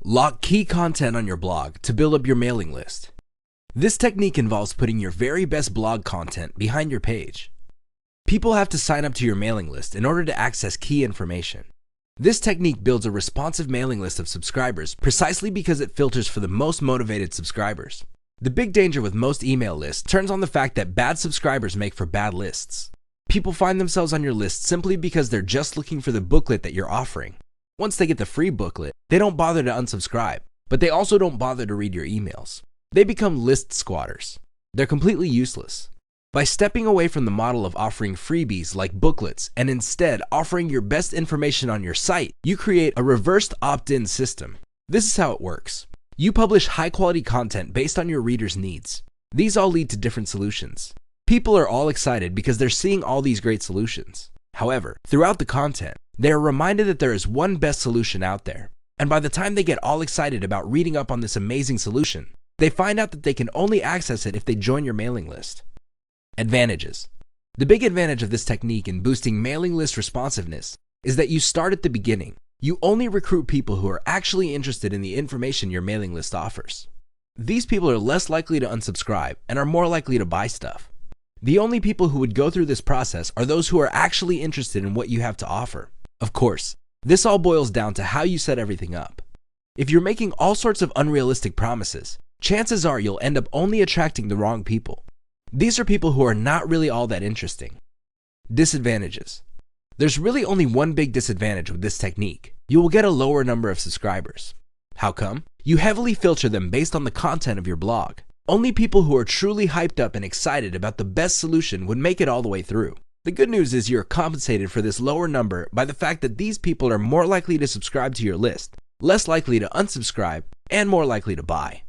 Lock key content on your blog to build up your mailing list. This technique involves putting your very best blog content behind your page. People have to sign up to your mailing list in order to access key information. This technique builds a responsive mailing list of subscribers precisely because it filters for the most motivated subscribers. The big danger with most email lists turns on the fact that bad subscribers make for bad lists. People find themselves on your list simply because they're just looking for the booklet that you're offering. Once they get the free booklet, they don't bother to unsubscribe, but they also don't bother to read your emails. They become list squatters. They're completely useless. By stepping away from the model of offering freebies like booklets and instead offering your best information on your site, you create a reversed opt-in system. This is how it works. You publish high-quality content based on your readers' needs. These all lead to different solutions. People are all excited because they're seeing all these great solutions. However, throughout the content, they are reminded that there is one best solution out there. And by the time they get all excited about reading up on this amazing solution, they find out that they can only access it if they join your mailing list. Advantages. The big advantage of this technique in boosting mailing list responsiveness is that you start at the beginning. You only recruit people who are actually interested in the information your mailing list offers. These people are less likely to unsubscribe and are more likely to buy stuff. The only people who would go through this process are those who are actually interested in what you have to offer. Of course, this all boils down to how you set everything up. If you're making all sorts of unrealistic promises, chances are you'll end up only attracting the wrong people. These are people who are not really all that interesting. Disadvantages. There's really only one big disadvantage with this technique. You will get a lower number of subscribers. How come? You heavily filter them based on the content of your blog. Only people who are truly hyped up and excited about the best solution would make it all the way through. The good news is you're compensated for this lower number by the fact that these people are more likely to subscribe to your list, less likely to unsubscribe, and more likely to buy.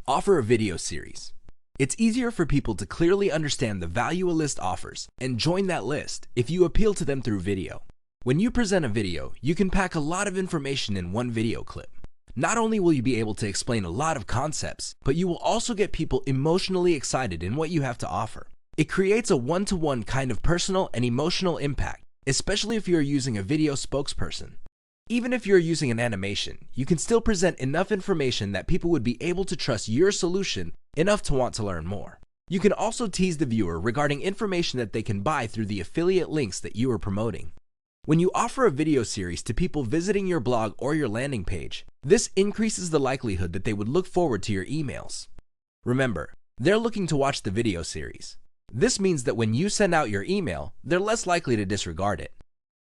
Offer a video series. It's easier for people to clearly understand the value a list offers and join that list if you appeal to them through video. When you present a video, you can pack a lot of information in one video clip. Not only will you be able to explain a lot of concepts, but you will also get people emotionally excited in what you have to offer. It creates a one-to-one kind of personal and emotional impact, especially if you're using a video spokesperson. Even if you're using an animation, you can still present enough information that people would be able to trust your solution enough to want to learn more. You can also tease the viewer regarding information that they can buy through the affiliate links that you are promoting. When you offer a video series to people visiting your blog or your landing page, this increases the likelihood that they would look forward to your emails. Remember, they're looking to watch the video series. This means that when you send out your email, they're less likely to disregard it.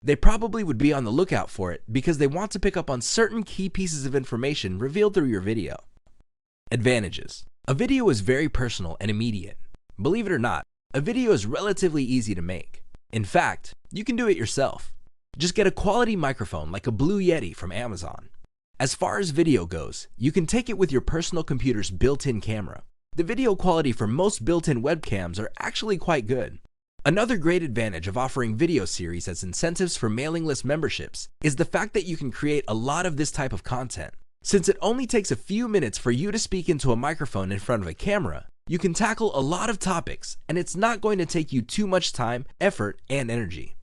They probably would be on the lookout for it because they want to pick up on certain key pieces of information revealed through your video. Advantages. A video is very personal and immediate. Believe it or not, a video is relatively easy to make. In fact, you can do it yourself. Just get a quality microphone like a Blue Yeti from Amazon. As far as video goes, you can take it with your personal computer's built-in camera. The video quality for most built-in webcams are actually quite good. Another great advantage of offering video series as incentives for mailing list memberships is the fact that you can create a lot of this type of content. Since it only takes a few minutes for you to speak into a microphone in front of a camera, you can tackle a lot of topics and it's not going to take you too much time, effort, and energy.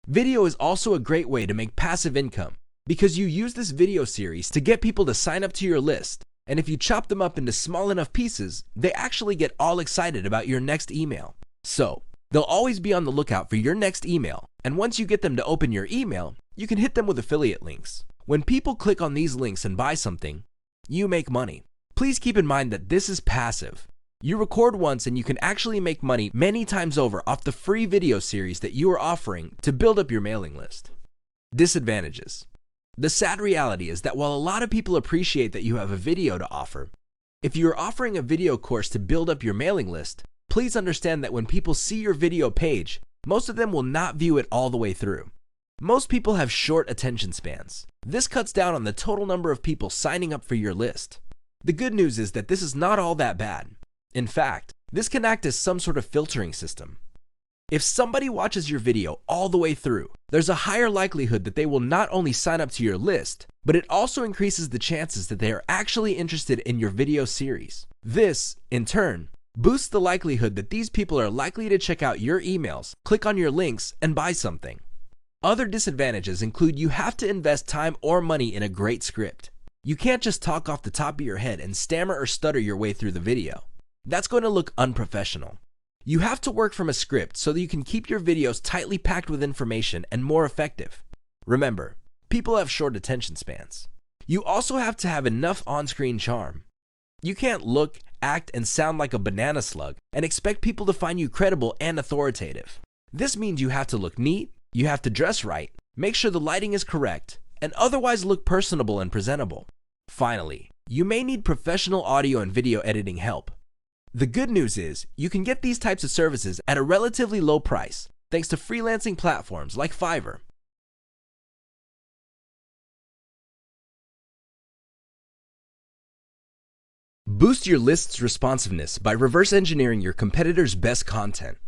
Video is also a great way to make passive income because you use this video series to get people to sign up to your list, and if you chop them up into small enough pieces, they actually get all excited about your next email. So, they'll always be on the lookout for your next email, and once you get them to open your email, you can hit them with affiliate links. When people click on these links and buy something, you make money. Please keep in mind that this is passive. You record once and you can actually make money many times over off the free video series that you are offering to build up your mailing list. Disadvantages. The sad reality is that while a lot of people appreciate that you have a video to offer, if you are offering a video course to build up your mailing list, please understand that when people see your video page, most of them will not view it all the way through. Most people have short attention spans. This cuts down on the total number of people signing up for your list. The good news is that this is not all that bad. In fact, this can act as some sort of filtering system. If somebody watches your video all the way through, there's a higher likelihood that they will not only sign up to your list, but it also increases the chances that they are actually interested in your video series. This, in turn, boosts the likelihood that these people are likely to check out your emails, click on your links, and buy something. Other disadvantages include you have to invest time or money in a great script. You can't just talk off the top of your head and stammer or stutter your way through the video. That's going to look unprofessional. You have to work from a script so that you can keep your videos tightly packed with information and more effective. Remember, people have short attention spans. You also have to have enough on-screen charm. You can't look, act, and sound like a banana slug and expect people to find you credible and authoritative. This means you have to look neat, you have to dress right, make sure the lighting is correct, and otherwise look personable and presentable. Finally, you may need professional audio and video editing help. The good news is you can get these types of services at a relatively low price thanks to freelancing platforms like Fiverr. Boost your list's responsiveness by reverse engineering your competitors' best content.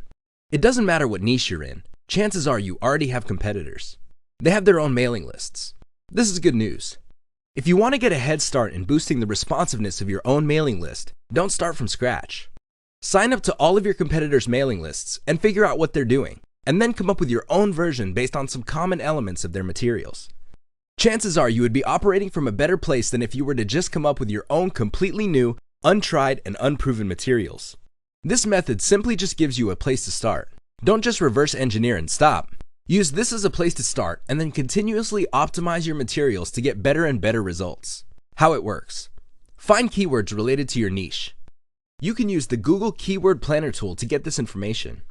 It doesn't matter what niche you're in, chances are you already have competitors. They have their own mailing lists. This is good news. If you want to get a head start in boosting the responsiveness of your own mailing list, don't start from scratch. Sign up to all of your competitors' mailing lists and figure out what they're doing, and then come up with your own version based on some common elements of their materials. Chances are you would be operating from a better place than if you were to just come up with your own completely new, untried, and unproven materials. This method simply just gives you a place to start. Don't just reverse engineer and stop. Use this as a place to start and then continuously optimize your materials to get better and better results. How it works. Find keywords related to your niche. You can use the Google Keyword Planner tool to get this information.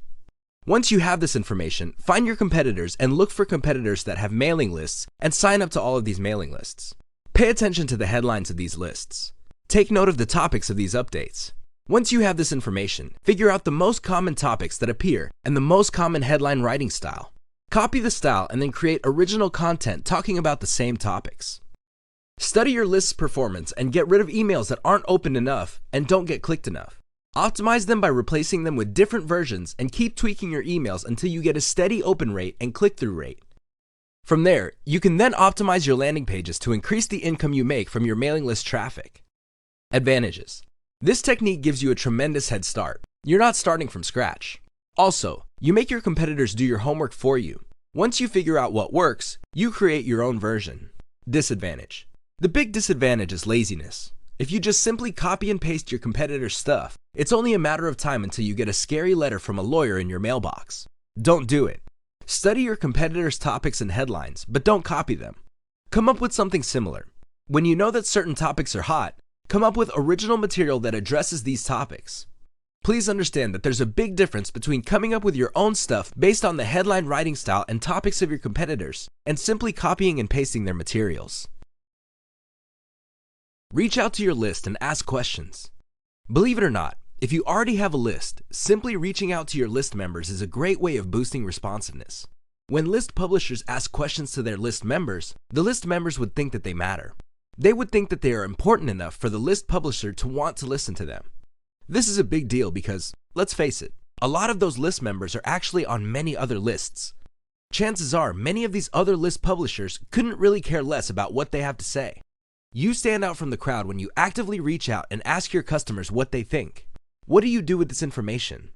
Once you have this information, find your competitors and look for competitors that have mailing lists and sign up to all of these mailing lists. Pay attention to the headlines of these lists. Take note of the topics of these updates. Once you have this information, figure out the most common topics that appear and the most common headline writing style. Copy the style and then create original content talking about the same topics. Study your list's performance and get rid of emails that aren't opened enough and don't get clicked enough. Optimize them by replacing them with different versions and keep tweaking your emails until you get a steady open rate and click-through rate. From there, you can then optimize your landing pages to increase the income you make from your mailing list traffic. Advantages. This technique gives you a tremendous head start. You're not starting from scratch. Also, you make your competitors do your homework for you. Once you figure out what works, you create your own version. Disadvantage. The big disadvantage is laziness. If you just simply copy and paste your competitor's stuff, it's only a matter of time until you get a scary letter from a lawyer in your mailbox. Don't do it. Study your competitors' topics and headlines, but don't copy them. Come up with something similar. When you know that certain topics are hot, come up with original material that addresses these topics. Please understand that there's a big difference between coming up with your own stuff based on the headline writing style and topics of your competitors and simply copying and pasting their materials. Reach out to your list and ask questions. Believe it or not, if you already have a list, simply reaching out to your list members is a great way of boosting responsiveness. When list publishers ask questions to their list members, the list members would think that they matter. They would think that they are important enough for the list publisher to want to listen to them. This is a big deal because, let's face it, a lot of those list members are actually on many other lists. Chances are many of these other list publishers couldn't really care less about what they have to say. You stand out from the crowd when you actively reach out and ask your customers what they think. What do you do with this information?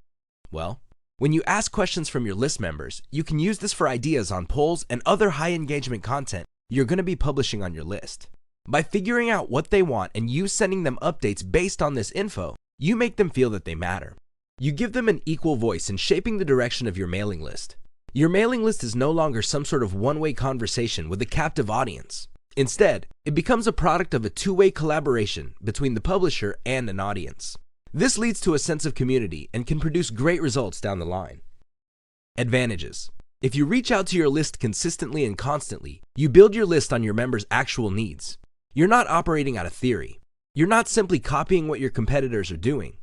Well, when you ask questions from your list members, you can use this for ideas on polls and other high engagement content you're going to be publishing on your list. By figuring out what they want and you sending them updates based on this info, you make them feel that they matter. You give them an equal voice in shaping the direction of your mailing list. Your mailing list is no longer some sort of one-way conversation with a captive audience. Instead, it becomes a product of a two-way collaboration between the publisher and an audience. This leads to a sense of community and can produce great results down the line. Advantages. If you reach out to your list consistently and constantly, you build your list on your members' actual needs. You're not operating out of theory. You're not simply copying what your competitors are doing.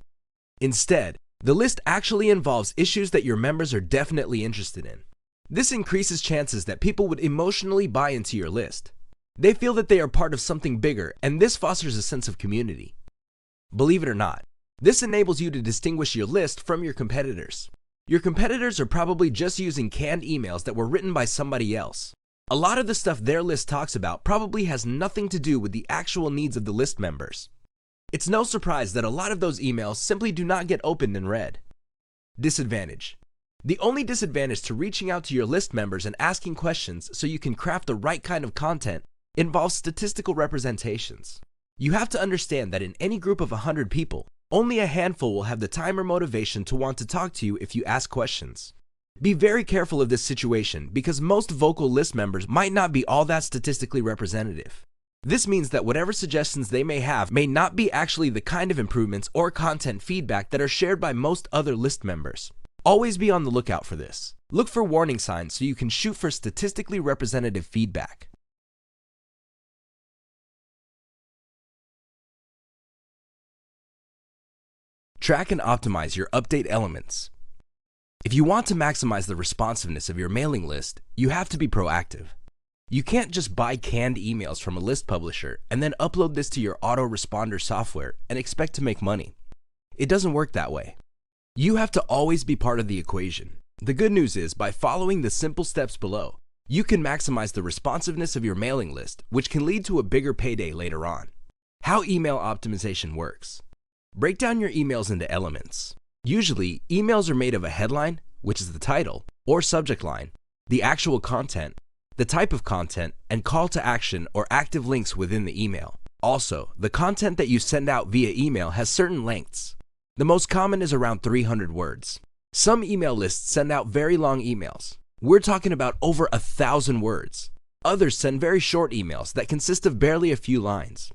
Instead, the list actually involves issues that your members are definitely interested in. This increases chances that people would emotionally buy into your list. They feel that they are part of something bigger, and this fosters a sense of community. Believe it or not, this enables you to distinguish your list from your competitors. Your competitors are probably just using canned emails that were written by somebody else. A lot of the stuff their list talks about probably has nothing to do with the actual needs of the list members. It's no surprise that a lot of those emails simply do not get opened and read. Disadvantage. The only disadvantage to reaching out to your list members and asking questions so you can craft the right kind of content involves statistical representations. You have to understand that in any group of 100 people, only a handful will have the time or motivation to want to talk to you if you ask questions. Be very careful of this situation because most vocal list members might not be all that statistically representative. This means that whatever suggestions they may have may not be actually the kind of improvements or content feedback that are shared by most other list members. Always be on the lookout for this. Look for warning signs so you can shoot for statistically representative feedback. Track and optimize your update elements. If you want to maximize the responsiveness of your mailing list, you have to be proactive. You can't just buy canned emails from a list publisher and then upload this to your autoresponder software and expect to make money. It doesn't work that way. You have to always be part of the equation. The good news is, by following the simple steps below, you can maximize the responsiveness of your mailing list, which can lead to a bigger payday later on. How email optimization works. Break down your emails into elements. Usually, emails are made of a headline, which is the title, or subject line, the actual content, the type of content, and call to action or active links within the email. Also, the content that you send out via email has certain lengths. The most common is around 300 words. Some email lists send out very long emails. We're talking about over 1,000 words. Others send very short emails that consist of barely a few lines.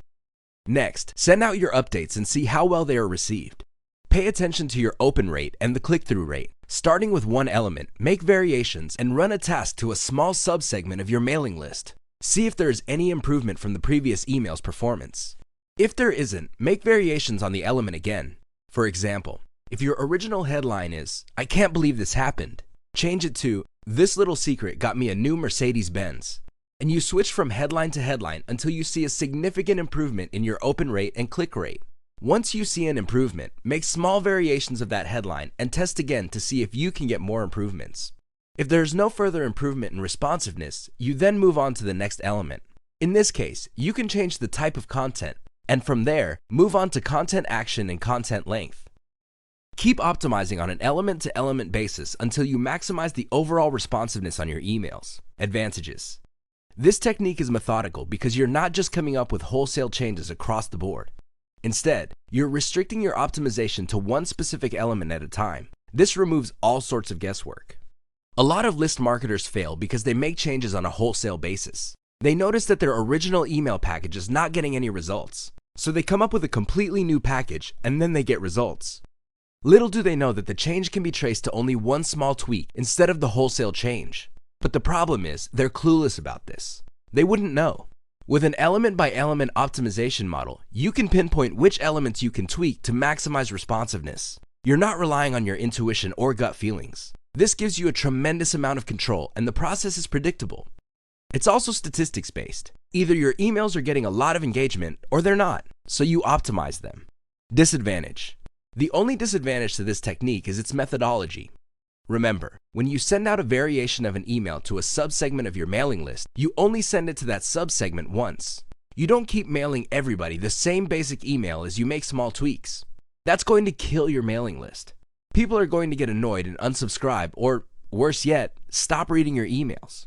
Next, send out your updates and see how well they are received. Pay attention to your open rate and the click-through rate. Starting with one element, make variations and run a task to a small subsegment of your mailing list. See if there is any improvement from the previous email's performance. If there isn't, make variations on the element again. For example, if your original headline is, "I can't believe this happened," change it to, "This little secret got me a new Mercedes-Benz." And you switch from headline to headline until you see a significant improvement in your open rate and click rate. Once you see an improvement, make small variations of that headline and test again to see if you can get more improvements. If there is no further improvement in responsiveness, you then move on to the next element. In this case, you can change the type of content, and from there, move on to content action and content length. Keep optimizing on an element-to-element basis until you maximize the overall responsiveness on your emails. Advantages. This technique is methodical because you're not just coming up with wholesale changes across the board. Instead, you're restricting your optimization to one specific element at a time. This removes all sorts of guesswork. A lot of list marketers fail because they make changes on a wholesale basis. They notice that their original email package is not getting any results, so they come up with a completely new package and then they get results. Little do they know that the change can be traced to only one small tweak instead of the wholesale change. But the problem is, they're clueless about this. They wouldn't know. With an element-by-element optimization model, you can pinpoint which elements you can tweak to maximize responsiveness. You're not relying on your intuition or gut feelings. This gives you a tremendous amount of control, and the process is predictable. It's also statistics-based. Either your emails are getting a lot of engagement, or they're not, so you optimize them. Disadvantage. The only disadvantage to this technique is its methodology. Remember, when you send out a variation of an email to a subsegment of your mailing list, you only send it to that subsegment once. You don't keep mailing everybody the same basic email as you make small tweaks. That's going to kill your mailing list. People are going to get annoyed and unsubscribe, or worse yet, stop reading your emails.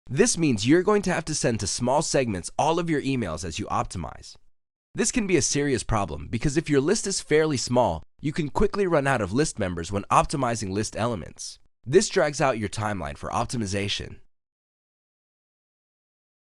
This means you're going to have to send to small segments all of your emails as you optimize. This can be a serious problem because if your list is fairly small, you can quickly run out of list members when optimizing list elements. This drags out your timeline for optimization.